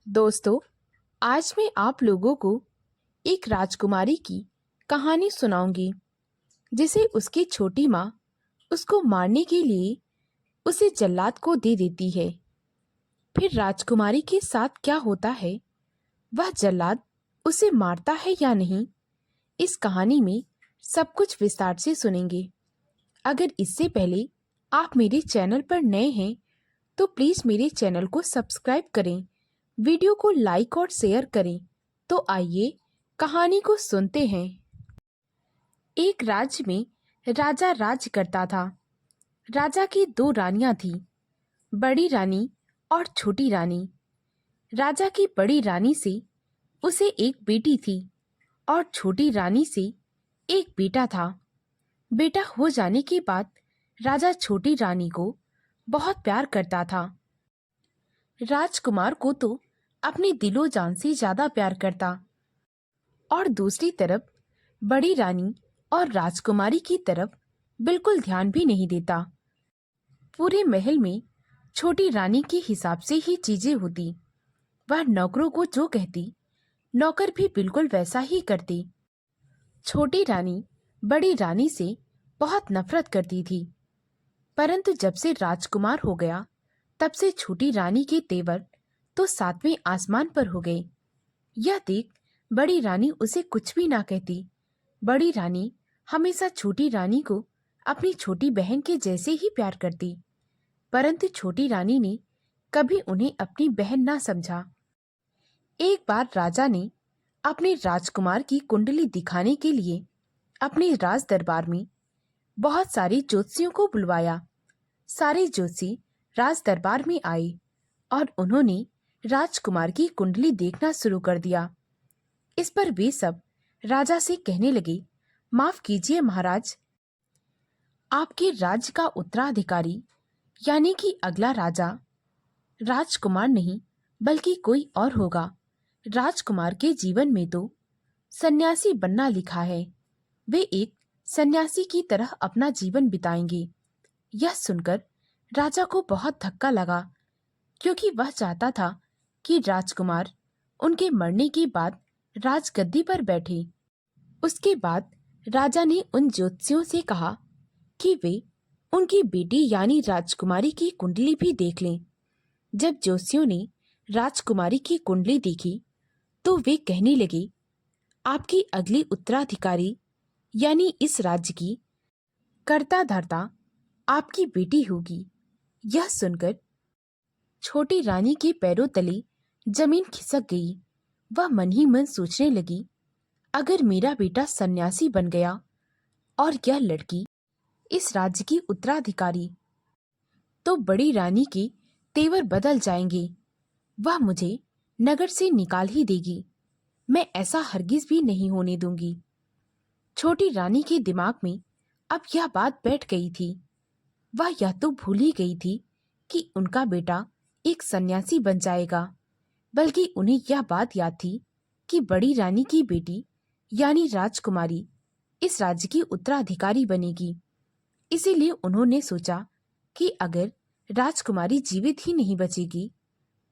दोस्तों, आज मैं आप लोगों को एक राजकुमारी की कहानी सुनाऊंगी जिसे उसकी छोटी माँ उसको मारने के लिए उसे जल्लाद को दे देती है। फिर राजकुमारी के साथ क्या होता है, वह जल्लाद उसे मारता है या नहीं, इस कहानी में सब कुछ विस्तार से सुनेंगे। अगर इससे पहले आप मेरे चैनल पर नए हैं तो प्लीज़ मेरे चैनल को सब्सक्राइब करें, वीडियो को लाइक और शेयर करें। तो आइए कहानी को सुनते हैं। एक राज्य में राजा राज करता था। राजा की दो रानियां थीं, बड़ी रानी और छोटी रानी। राजा की बड़ी रानी से उसे एक बेटी थी और छोटी रानी से एक बेटा था। बेटा हो जाने के बाद राजा छोटी रानी को बहुत प्यार करता था। राजकुमार को तो अपने दिलो जान से ज्यादा प्यार करता और दूसरी तरफ बड़ी रानी और राजकुमारी की तरफ बिल्कुल ध्यान भी नहीं देता। पूरे महल में छोटी रानी के हिसाब से ही चीजें होती। वह नौकरों को जो कहती, नौकर भी बिल्कुल वैसा ही करते। छोटी रानी बड़ी रानी से बहुत नफरत करती थी, परंतु जब से राजकुमार हो गया तब से छोटी रानी के तेवर तो सातवें आसमान पर हो गए। यह देख बड़ी रानी उसे कुछ भी ना कहती। बड़ी रानी हमेशा छोटी रानी को अपनी छोटी बहन के जैसे ही प्यार करती, परंतु छोटी रानी ने कभी उन्हें अपनी बहन ना समझा। एक बार राजा ने अपने राजकुमार की कुंडली दिखाने के लिए अपने राज दरबार में बहुत सारे ज्योतिषियों को बुलवाया। सारे ज्योतिषी राज दरबार में आए और उन्होंने राजकुमार की कुंडली देखना शुरू कर दिया। इस पर वे सब राजा से कहने लगे, माफ कीजिए महाराज, आपके राज्य का उत्तराधिकारी यानी कि अगला राजा राजकुमार नहीं बल्कि कोई और होगा। राजकुमार के जीवन में तो सन्यासी बनना लिखा है। वे एक सन्यासी की तरह अपना जीवन बिताएंगे। यह सुनकर राजा को बहुत धक्का लगा, क्योंकि वह चाहता था कि राजकुमार उनके मरने के बाद राजगद्दी पर बैठे। उसके बाद राजा ने उन ज्योतिषियों से कहा कि वे उनकी बेटी यानी राजकुमारी की कुंडली भी देख लें। जब ज्योतिषियों ने राजकुमारी की कुंडली देखी तो वे कहने लगे, आपकी अगली उत्तराधिकारी यानी इस राज्य की कर्ता धर्ता आपकी बेटी होगी। यह सुनकर छोटी रानी के पैरों तले जमीन खिसक गई। वह मन ही मन सोचने लगी, अगर मेरा बेटा सन्यासी बन गया और यह लड़की इस राज्य की उत्तराधिकारी, तो बड़ी रानी के तेवर बदल जाएंगे। वह मुझे नगर से निकाल ही देगी। मैं ऐसा हरगिज भी नहीं होने दूंगी। छोटी रानी के दिमाग में अब यह बात बैठ गई थी। वह यह तो भूल ही गई थी कि उनका बेटा एक सन्यासी बन जाएगा, बल्कि उन्हें यह बात याद थी कि बड़ी रानी की बेटी यानी राजकुमारी इस राज्य की उत्तराधिकारी बनेगी। इसीलिए उन्होंने सोचा कि अगर राजकुमारी जीवित ही नहीं बचेगी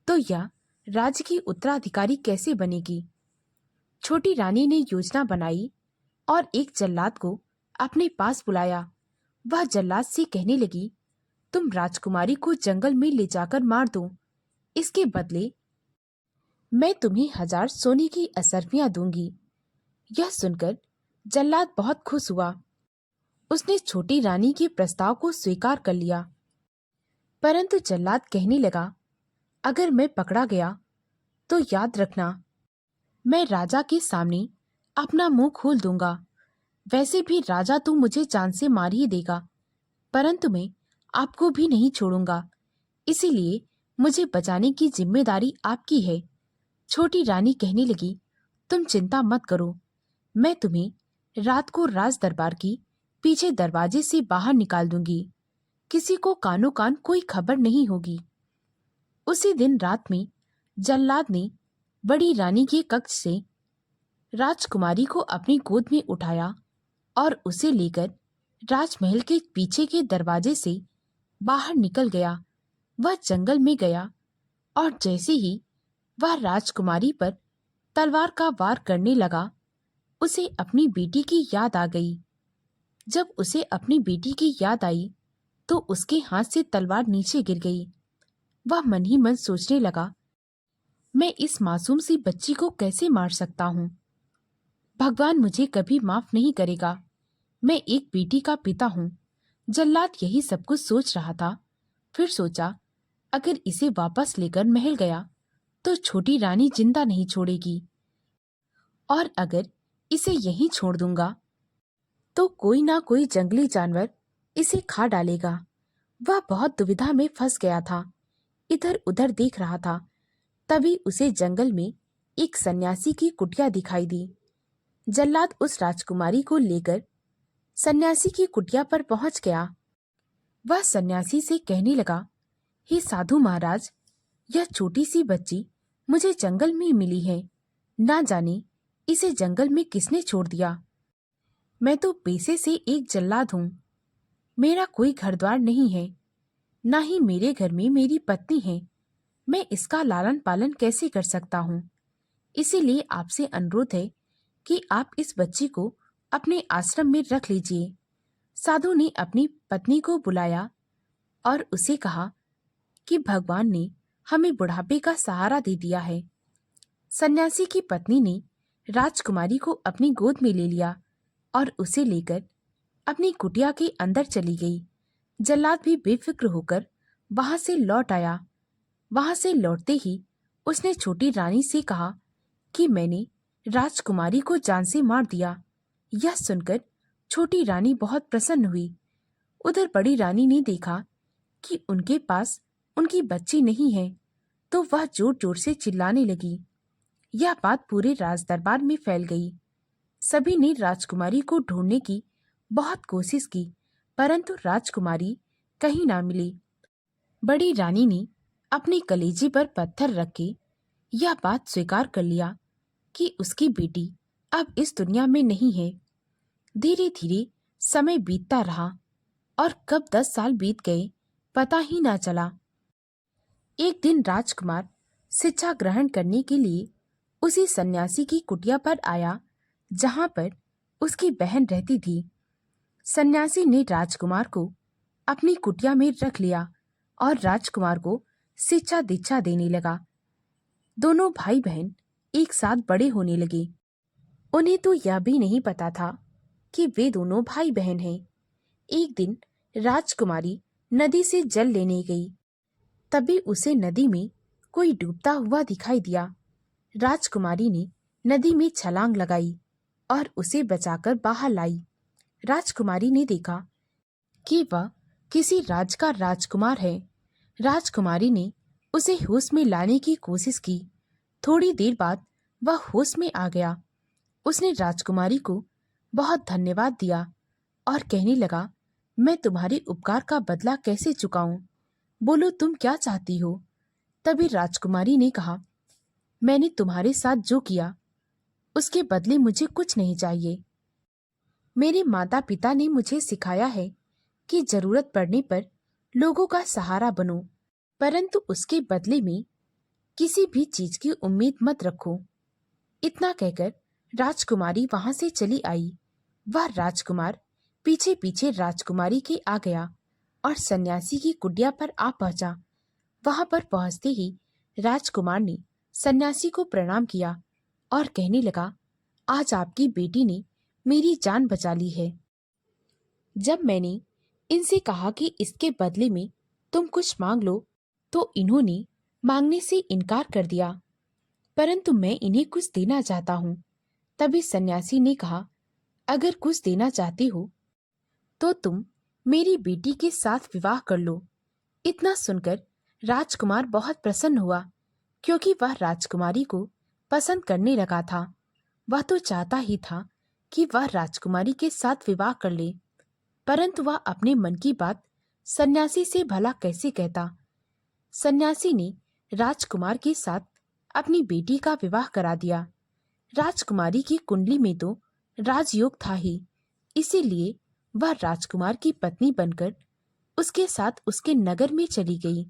तो यह राज्य की उत्तराधिकारी कैसे बनेगी। छोटी रानी ने योजना बनाई और एक जल्लाद को अपने पास बुलाया। वह जल्लाद से कहने लगी, तुम राजकुमारी को जंगल में ले जाकर मार दो। इसके बदले मैं तुम्हें 1000 सोने की असरफियां दूंगी। यह सुनकर जल्लाद बहुत खुश हुआ। उसने छोटी रानी के प्रस्ताव को स्वीकार कर लिया। परंतु जल्लाद कहने लगा, अगर मैं पकड़ा गया तो याद रखना, मैं राजा के सामने अपना मुंह खोल दूंगा। वैसे भी राजा तो मुझे जान से मार ही देगा, परंतु मैं आपको भी नहीं छोड़ूंगा। इसीलिए मुझे बचाने की जिम्मेदारी आपकी है। छोटी रानी कहने लगी, तुम चिंता मत करो, मैं तुम्हें रात को राज दरबार की पीछे दरवाजे से बाहर निकाल दूंगी। किसी को कानो कान कोई खबर नहीं होगी। उसी दिन रात में जल्लाद ने बड़ी रानी के कक्ष से राजकुमारी को अपनी गोद में उठाया और उसे लेकर राजमहल के पीछे के दरवाजे से बाहर निकल गया। वह जंगल में गया और जैसे ही वह राजकुमारी पर तलवार का वार करने लगा। उसे अपनी बेटी की याद आ गई। जब उसे अपनी बेटी की याद आई तो उसके हाथ से तलवार नीचे गिर गई। वह मन ही मन सोचने लगा, मैं इस मासूम सी बच्ची को कैसे मार सकता हूँ। भगवान मुझे कभी माफ नहीं करेगा। मैं एक बेटी का पिता हूँ। जल्लाद यही सब कुछ सोच रहा था। फिर सोचा, अगर इसे वापस लेकर महल गया तो छोटी रानी जिंदा नहीं छोड़ेगी, और अगर इसे यहीं छोड़ दूंगा तो कोई ना कोई जंगली जानवर इसे खा डालेगा। वह बहुत दुविधा में फंस गया था। इधर उधर देख रहा था। तभी उसे जंगल में एक सन्यासी की कुटिया दिखाई दी। जल्लाद उस राजकुमारी को लेकर सन्यासी की कुटिया पर पहुंच गया। वह सन्यासी से कहने लगा, हे साधु महाराज, यह छोटी सी बच्ची मुझे जंगल में मिली है। ना जाने इसे जंगल में किसने छोड़ दिया। मैं तो पेशे से एक जल्लाद हूँ। मेरा कोई घर द्वार नहीं है, ना ही मेरे घर में मेरी पत्नी है। मैं इसका लालन पालन कैसे कर सकता हूँ। इसीलिए आपसे अनुरोध है कि आप इस बच्ची को अपने आश्रम में रख लीजिए। साधु ने अपनी पत्नी को बुलाया और उसे कहा कि भगवान ने हमें बुढ़ापे का सहारा दे दिया है। सन्यासी की पत्नी ने राजकुमारी को अपनी गोद में ले लिया और उसे लेकर अपनी कुटिया के अंदर चली गई। जल्लाद भी बेफिक्र होकर वहां से लौट आया। वहां से लौटते ही उसने छोटी रानी से कहा कि मैंने राजकुमारी को जान से मार दिया। यह सुनकर छोटी रानी बहुत प्रसन्न हुई। उधर बड़ी रानी ने देखा कि उनके पास उनकी बच्ची नहीं है, तो वह जोर जोर से चिल्लाने लगी। यह बात पूरे राजदरबार में फैल गई। सभी ने राजकुमारी को ढूंढने की बहुत कोशिश की, परंतु राजकुमारी कहीं ना मिली। बड़ी रानी ने अपने कलेजे पर पत्थर रख के यह बात स्वीकार कर लिया कि उसकी बेटी अब इस दुनिया में नहीं है। धीरे धीरे समय बीतता रहा और कब 10 साल बीत गए पता ही ना चला। एक दिन राजकुमार शिक्षा ग्रहण करने के लिए उसी सन्यासी की कुटिया पर आया जहां पर उसकी बहन रहती थी। सन्यासी ने राजकुमार को अपनी कुटिया में रख लिया और राजकुमार को शिक्षा दीक्षा देने लगा। दोनों भाई बहन एक साथ बड़े होने लगे। उन्हें तो यह भी नहीं पता था कि वे दोनों भाई बहन हैं। एक दिन राजकुमारी नदी से जल लेने गई। तभी उसे नदी में कोई डूबता हुआ दिखाई दिया। राजकुमारी ने नदी में छलांग लगाई और उसे बचाकर बाहर लाई। राजकुमारी ने देखा कि वह किसी राज का राजकुमार है। राजकुमारी ने उसे होश में लाने की कोशिश की। थोड़ी देर बाद वह होश में आ गया। उसने राजकुमारी को बहुत धन्यवाद दिया और कहने लगा, मैं तुम्हारे उपकार का बदला कैसे चुकाऊं? बोलो, तुम क्या चाहती हो? तभी राजकुमारी ने कहा, मैंने तुम्हारे साथ जो किया उसके बदले मुझे कुछ नहीं चाहिए। मेरे माता पिता ने मुझे सिखाया है कि जरूरत पड़ने पर लोगों का सहारा बनो, परंतु उसके बदले में किसी भी चीज की उम्मीद मत रखो। इतना कहकर राजकुमारी वहां से चली आई। वह राजकुमार पीछे पीछे राजकुमारी के आ गया और सन्यासी की कुटिया पर आ पहुंचा। वहां पर पहुंचते ही राजकुमार ने सन्यासी को प्रणाम किया और कहने लगा, आज आपकी बेटी ने मेरी जान बचा ली है। जब मैंने इनसे कहा कि इसके बदले में तुम कुछ मांग लो, तो इन्होंने मांगने से इनकार कर दिया, परंतु मैं इन्हें कुछ देना चाहता हूँ। तभी सन्यासी ने कहा, अगर कुछ देना चाहते हो तो तुम मेरी बेटी के साथ विवाह कर लो। इतना सुनकर राजकुमार बहुत प्रसन्न हुआ, क्योंकि वह राजकुमारी को पसंद करने लगा था। वह तो चाहता ही था कि वह राजकुमारी के साथ विवाह कर ले, परंतु वह अपने मन की बात सन्यासी से भला कैसे कहता। सन्यासी ने राजकुमार के साथ अपनी बेटी का विवाह करा दिया। राजकुमारी की कुंडली में तो राजयोग था ही, इसीलिए वह राजकुमार की पत्नी बनकर उसके साथ उसके नगर में चली गई।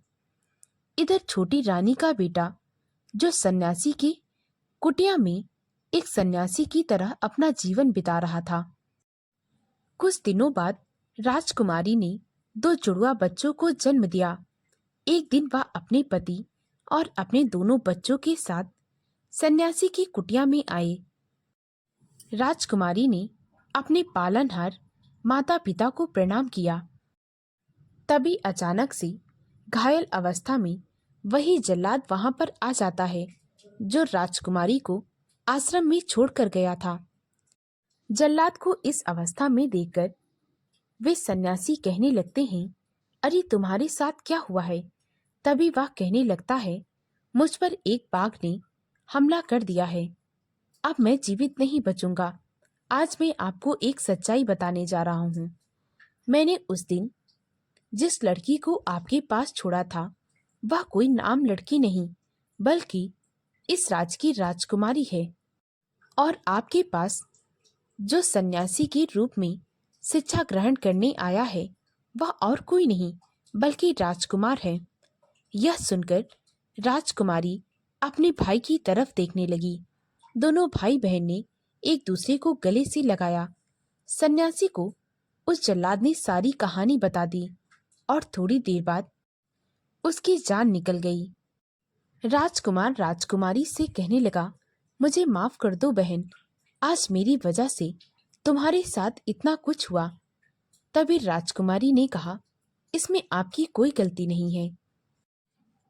इधर छोटी रानी का बेटा जो सन्यासी की कुटिया में एक सन्यासी की तरह अपना जीवन बिता रहा था। कुछ दिनों बाद राजकुमारी ने दो जुड़वा बच्चों को जन्म दिया। एक दिन वह अपने पति और अपने दोनों बच्चों के साथ सन्यासी की कुटिया में आए। राजकुमारी ने अपने पालनहार माता पिता को प्रणाम किया। तभी अचानक से घायल अवस्था में वही जल्लाद वहां पर आ जाता है जो राजकुमारी को आश्रम में छोड़कर गया था। जल्लाद को इस अवस्था में देखकर वे सन्यासी कहने लगते हैं, अरे तुम्हारे साथ क्या हुआ है? तभी वह कहने लगता है, मुझ पर एक बाघ ने हमला कर दिया है। अब मैं जीवित नहीं बचूंगा। आज मैं आपको एक सच्चाई बताने जा रहा हूँ। मैंने उस दिन जिस लड़की को आपके पास छोड़ा था वह कोई नाम लड़की नहीं बल्कि इस राज की राजकुमारी है। और आपके पास जो सन्यासी के रूप में शिक्षा ग्रहण करने आया है वह और कोई नहीं बल्कि राजकुमार है। यह सुनकर राजकुमारी अपने भाई की तरफ देखने लगी। दोनों भाई बहन ने एक दूसरे को गले से लगाया। सन्यासी को उस जल्लाद ने सारी कहानी बता दी और थोड़ी देर बाद उसकी जान निकल गई। राजकुमार राजकुमारी से कहने लगा, मुझे माफ कर दो बहन, आज मेरी वजह से तुम्हारे साथ इतना कुछ हुआ। तभी राजकुमारी ने कहा, इसमें आपकी कोई गलती नहीं है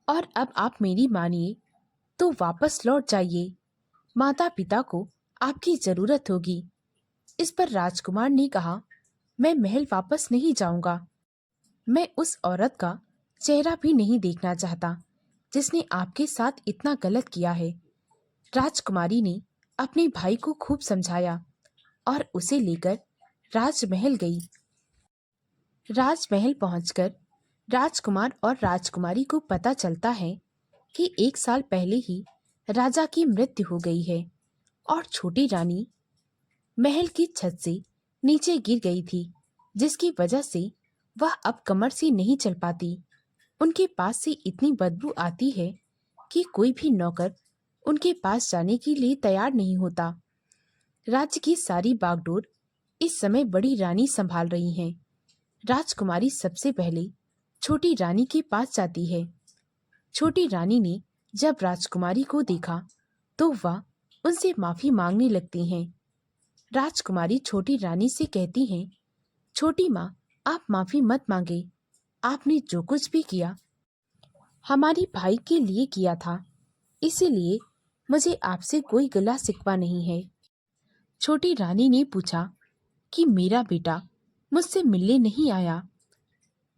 और अब आप मेरी मानिए तो वापस लौट जाइए। माता पिता को आपकी जरूरत होगी। इस पर राजकुमार ने कहा, मैं महल वापस नहीं जाऊंगा। मैं उस औरत का चेहरा भी नहीं देखना चाहता जिसने आपके साथ इतना गलत किया है। राजकुमारी ने अपने भाई को खूब समझाया और उसे लेकर राजमहल गई। राजमहल पहुंचकर राजकुमार और राजकुमारी को पता चलता है कि 1 साल पहले ही राजा की मृत्यु हो गई है और छोटी रानी महल की छत से नीचे गिर गई थी, जिसकी वजह से वह अब कमर से नहीं चल पाती। उनके पास से इतनी बदबू आती है कि कोई भी नौकर उनके पास जाने के लिए तैयार नहीं होता। राज्य की सारी बागडोर इस समय बड़ी रानी संभाल रही हैं। राजकुमारी सबसे पहले छोटी रानी के पास जाती है। छोटी रानी ने जब राजकुमारी को देखा तो वह उनसे माफी मांगने लगती हैं। राजकुमारी छोटी रानी से कहती हैं, छोटी माँ, आप माफी मत मांगे। आपने जो कुछ भी किया हमारे भाई के लिए किया था, इसीलिए मुझे आपसे कोई गिला शिकवा नहीं है। छोटी रानी ने पूछा कि मेरा बेटा मुझसे मिलने नहीं आया।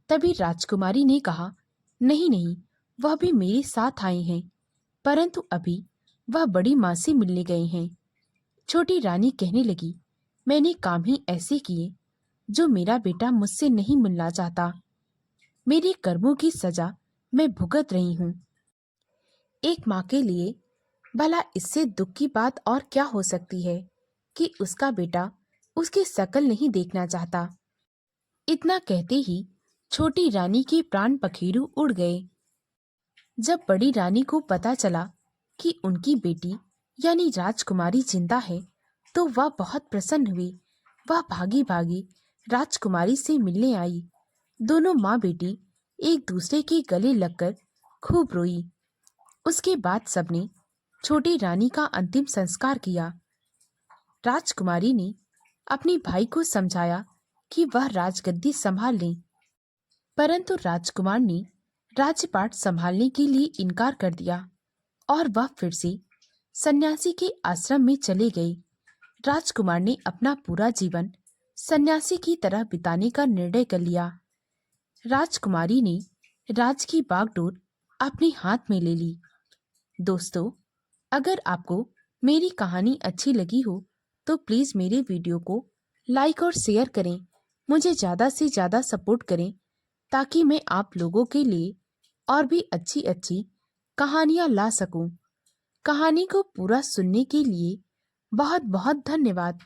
तभी राजकुमारी ने कहा, नहीं नहीं, वह भी मेरे साथ आए हैं, परंतु अभी वह बड़ी माँ से मिलने गए हैं। छोटी रानी कहने लगी, मैंने काम ही ऐसे किए जो मेरा बेटा मुझसे नहीं मिलना चाहता। मेरे कर्मों की सजा मैं भुगत रही हूँ। एक माँ के लिए भला इससे दुख की बात और क्या हो सकती है कि उसका बेटा उसकी शकल नहीं देखना चाहता। इतना कहते ही छोटी रानी के प्राण पखेरु उड़ गए। जब बड़ी रानी को पता चला कि उनकी बेटी यानी राजकुमारी जिंदा है तो वह बहुत प्रसन्न हुई। वह भागी भागी राजकुमारी से मिलने आई। दोनों माँ बेटी एक दूसरे के गले लगकर खूब रोई। उसके बाद सबने छोटी रानी का अंतिम संस्कार किया। राजकुमारी ने अपने भाई को समझाया कि वह राजगद्दी संभाल ले, परंतु राजकुमार ने राज्यपाट संभालने के लिए इनकार कर दिया और वह फिर से सन्यासी के आश्रम में चले गए। राजकुमार ने अपना पूरा जीवन सन्यासी की तरह बिताने का निर्णय कर लिया। राजकुमारी ने राज की बागडोर अपने हाथ में ले ली। दोस्तों, अगर आपको मेरी कहानी अच्छी लगी हो तो प्लीज़ मेरे वीडियो को लाइक और शेयर करें। मुझे ज़्यादा से ज़्यादा सपोर्ट करें ताकि मैं आप लोगों के लिए और भी अच्छी अच्छी कहानियाँ ला सकूं। कहानी को पूरा सुनने के लिए बहुत बहुत धन्यवाद।